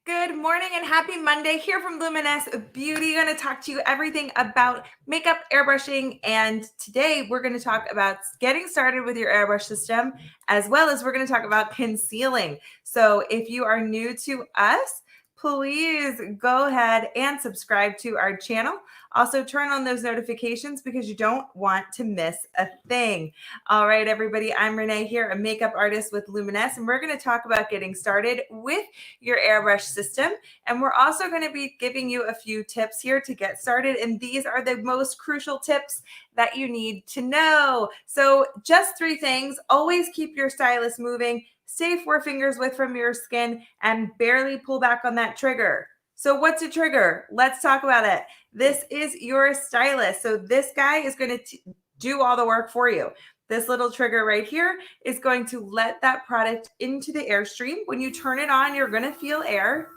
Good morning and happy Monday here from Luminous Beauty. Going to talk to you everything about makeup airbrushing, and today we're going to talk about getting started with your airbrush system, as well as we're going to talk about concealing. So if you are new to us, please go ahead and subscribe to our channel. Also turn on those notifications because you don't want to miss a thing. All right, everybody, I'm Renee here, a makeup artist with Luminous, and we're going to talk about getting started with your airbrush system. And we're also going to be giving you a few tips here to get started. And these are the most crucial tips that you need to know. So just 3 things: always keep your stylus moving, stay 4 fingers width from your skin, and barely pull back on that trigger. So what's a trigger? Let's talk about it. This is your stylus. So this guy is going to do all the work for you. This little trigger right here is going to let that product into the airstream. When you turn it on, you're going to feel air.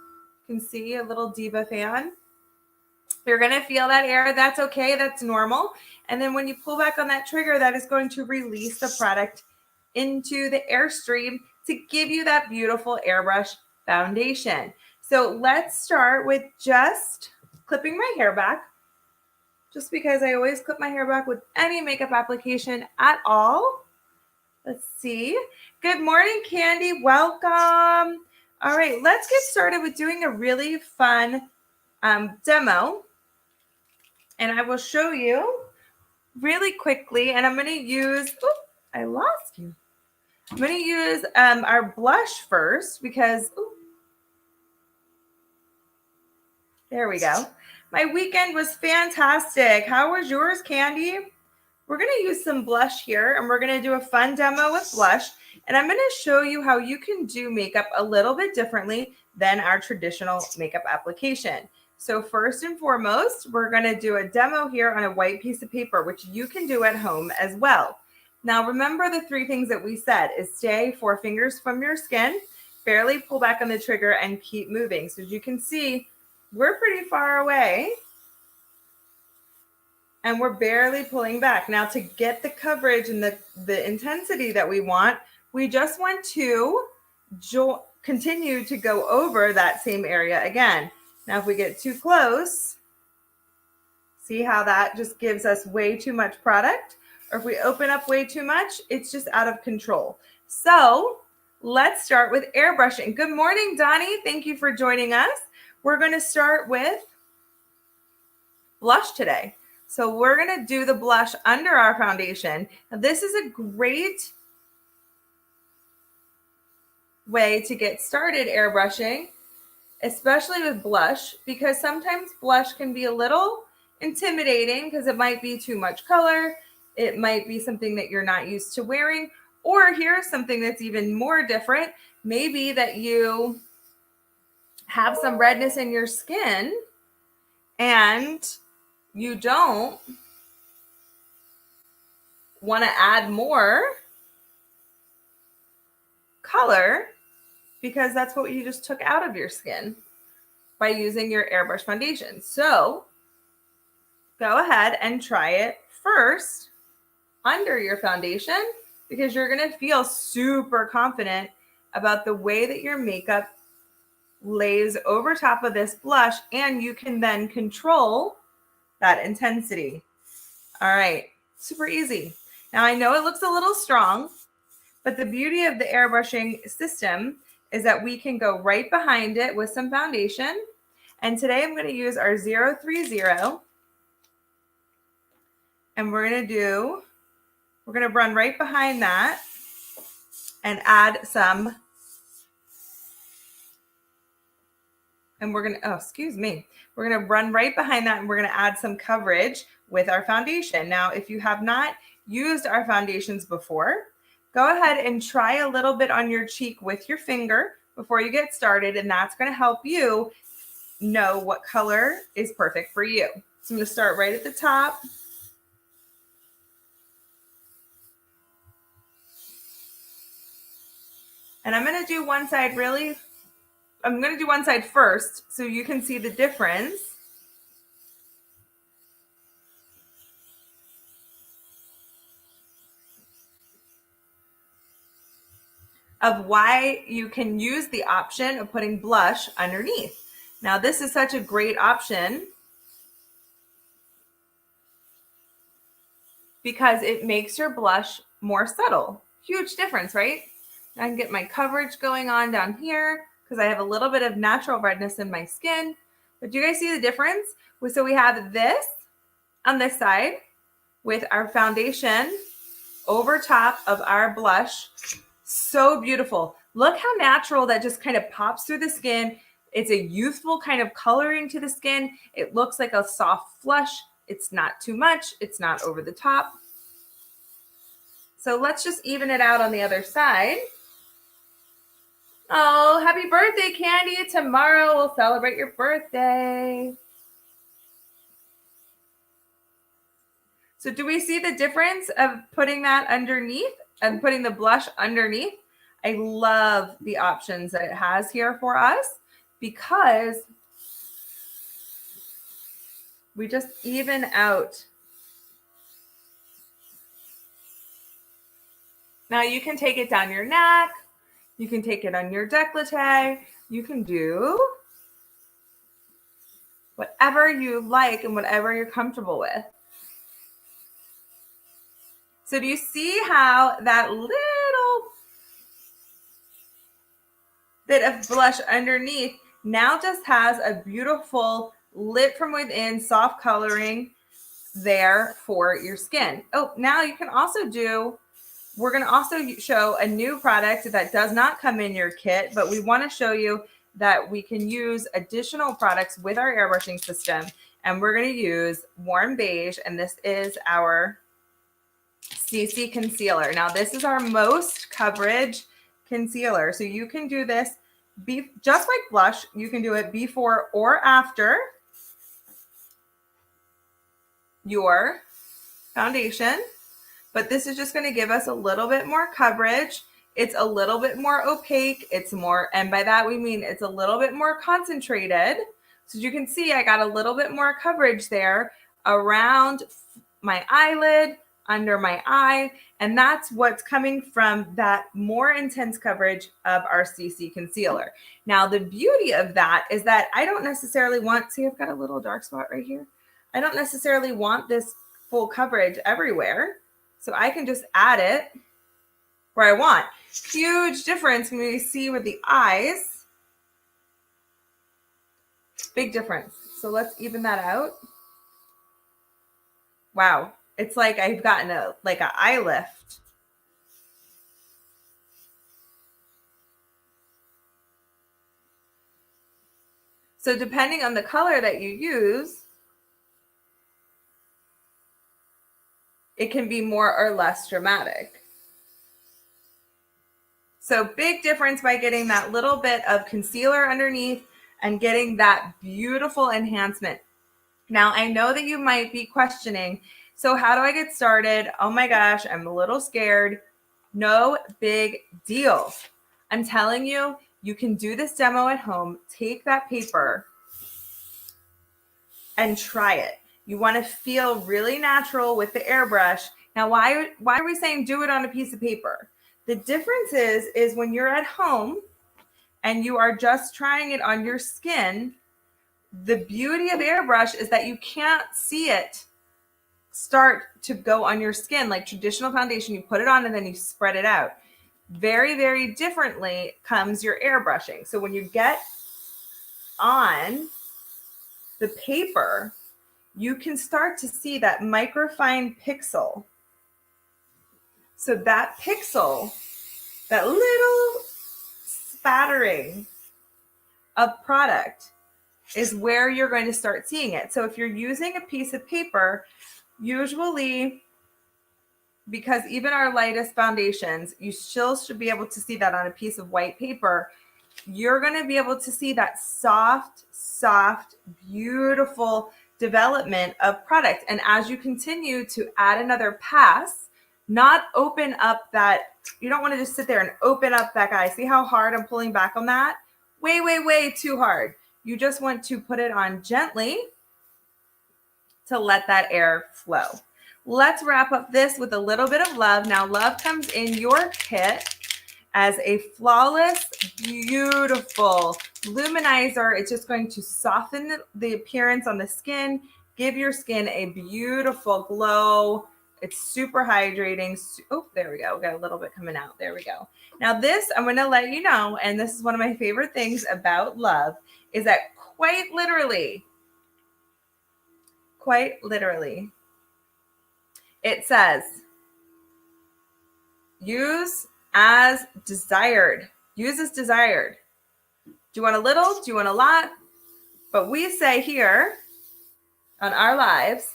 You can see a little Diva fan. You're going to feel that air. That's okay. That's normal. And then when you pull back on that trigger, that is going to release the product into the airstream to give you that beautiful airbrush foundation. So let's start with just clipping my hair back, just because I always clip my hair back with any makeup application at all. Let's see. Good morning, Candy. Welcome. All right, let's get started with doing a really fun demo. And I will show you really quickly. And I'm going to use, I lost you. I'm going to use our blush first because, there we go. My weekend was fantastic. How was yours, Candy? We're going to use some blush here, and we're going to do a fun demo with blush. And I'm going to show you how you can do makeup a little bit differently than our traditional makeup application. So first and foremost, we're going to do a demo here on a white piece of paper, which you can do at home as well. Now, remember the 3 things that we said is stay 4 fingers from your skin, barely pull back on the trigger, and keep moving. So as you can see, we're pretty far away, and we're barely pulling back. Now, to get the coverage and the intensity that we want, we just want to continue to go over that same area again. Now, if we get too close, see how that just gives us way too much product? Or if we open up way too much, it's just out of control. So let's start with airbrushing. Good morning, Donnie. Thank you for joining us. We're going to start with blush today. So we're going to do the blush under our foundation. Now, this is a great way to get started airbrushing, especially with blush, because sometimes blush can be a little intimidating because it might be too much color. It might be something that you're not used to wearing. Or here's something that's even more different. Maybe that you have some redness in your skin and you don't want to add more color because that's what you just took out of your skin by using your airbrush foundation. So go ahead and try it first under your foundation, because you're going to feel super confident about the way that your makeup lays over top of this blush, and you can then control that intensity. All right, super easy. Now, I know it looks a little strong, but the beauty of the airbrushing system is that we can go right behind it with some foundation. And today I'm going to use our 030, and we're going to run right behind that and add some, and we're going to run right behind that, and we're going to add some coverage with our foundation. Now, if you have not used our foundations before, go ahead and try a little bit on your cheek with your finger before you get started, and that's going to help you know what color is perfect for you. So I'm going to start right at the top. And I'm going to do one side first so you can see the difference. of why you can use the option of putting blush underneath. Now, this is such a great option because it makes your blush more subtle. Huge difference, right? I can get my coverage going on down here because I have a little bit of natural redness in my skin. But do you guys see the difference? So we have this on this side with our foundation over top of our blush. So beautiful. Look how natural that just kind of pops through the skin. It's a youthful kind of coloring to the skin. It looks like a soft flush. It's not too much. It's not over the top. So let's just even it out on the other side. Oh, happy birthday, Candy. Tomorrow we'll celebrate your birthday. So do we see the difference of putting that underneath and putting the blush underneath? I love the options that it has here for us because we just even out. Now you can take it down your neck. You can take it on your décolleté. You can do whatever you like and whatever you're comfortable with. So do you see how that little bit of blush underneath now just has a beautiful lit from within soft coloring there for your skin? Oh, now you can also do, we're going to also show a new product that does not come in your kit, but we want to show you that we can use additional products with our airbrushing system. And we're going to use Warm Beige, and this is our CC concealer. Now this is our most coverage concealer. So you can do this just like blush. You can do it before or after your foundation, but this is just going to give us a little bit more coverage. It's a little bit more opaque. It's more, and by that we mean it's a little bit more concentrated. So you can see I got a little bit more coverage there around my eyelid, under my eye, and that's what's coming from that more intense coverage of our CC concealer. Now, the beauty of that is that I don't necessarily want, see, I've got a little dark spot right here. I don't necessarily want this full coverage everywhere, so I can just add it where I want. Huge difference when we see with the eyes. Big difference. So let's even that out. Wow. It's like I've gotten an eye lift. So depending on the color that you use, it can be more or less dramatic. So big difference by getting that little bit of concealer underneath and getting that beautiful enhancement. Now, I know that you might be questioning, so how do I get started? Oh my gosh, I'm a little scared. No big deal. I'm telling you, you can do this demo at home. Take that paper and try it. You want to feel really natural with the airbrush. Now, why are we saying do it on a piece of paper? The difference is when you're at home and you are just trying it on your skin, the beauty of airbrush is that you can't see it start to go on your skin like traditional foundation. You put it on and then you spread it out. Very, very differently comes your airbrushing. So when you get on the paper, you can start to see that microfine pixel. So that pixel, that little spattering of product is where you're going to start seeing it. So if you're using a piece of paper, usually, because even our lightest foundations, you still should be able to see that on a piece of white paper. You're going to be able to see that soft, beautiful development of product. And as you continue to add another pass, not open up that, you don't want to just sit there and open up that guy. See how hard I'm pulling back on that? Way, way, way too hard. You just want to put it on gently to let that air flow. Let's wrap up this with a little bit of love. Now, love comes in your kit, as a flawless, beautiful luminizer. It's just going to soften the appearance on the skin, give your skin a beautiful glow. It's super hydrating. Oh, there we go. We got a little bit coming out. There we go. Now this, I'm going to let you know, and this is one of my favorite things about Love, is that quite literally, it says, use as desired. Use as desired. Do you want a little? Do you want a lot? But we say here on our lives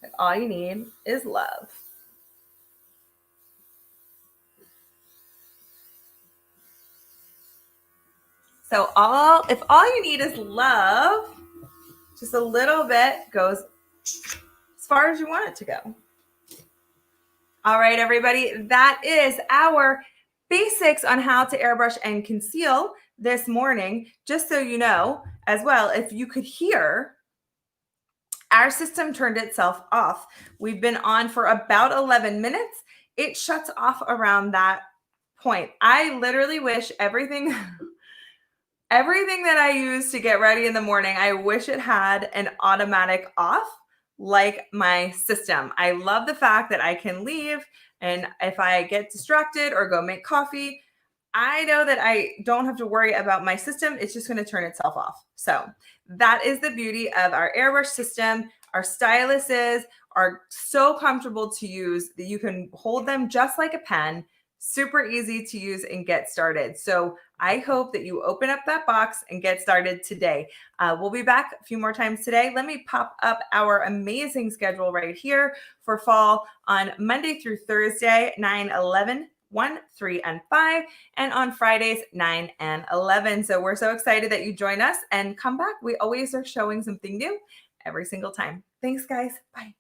that all you need is love. So if all you need is love, just a little bit goes as far as you want it to go. All right, everybody, that is our basics on how to airbrush and conceal this morning. Just so you know as well, if you could hear, our system turned itself off. We've been on for about 11 minutes. It shuts off around that point. I literally wish everything that I use to get ready in the morning, I wish it had an automatic off like my system. I love the fact that I can leave, and if I get distracted or go make coffee, I know that I don't have to worry about my system. It's just going to turn itself off. So that is the beauty of our airbrush system. Our styluses are so comfortable to use that you can hold them just like a pen. Super easy to use and get started. So I hope that you open up that box and get started today. We'll be back a few more times today. Let me pop up our amazing schedule right here for fall on Monday through Thursday, 9, 11, 1, 3, and 5, and on Fridays, 9 and 11. So we're so excited that you join us and come back. We always are showing something new every single time. Thanks, guys. Bye.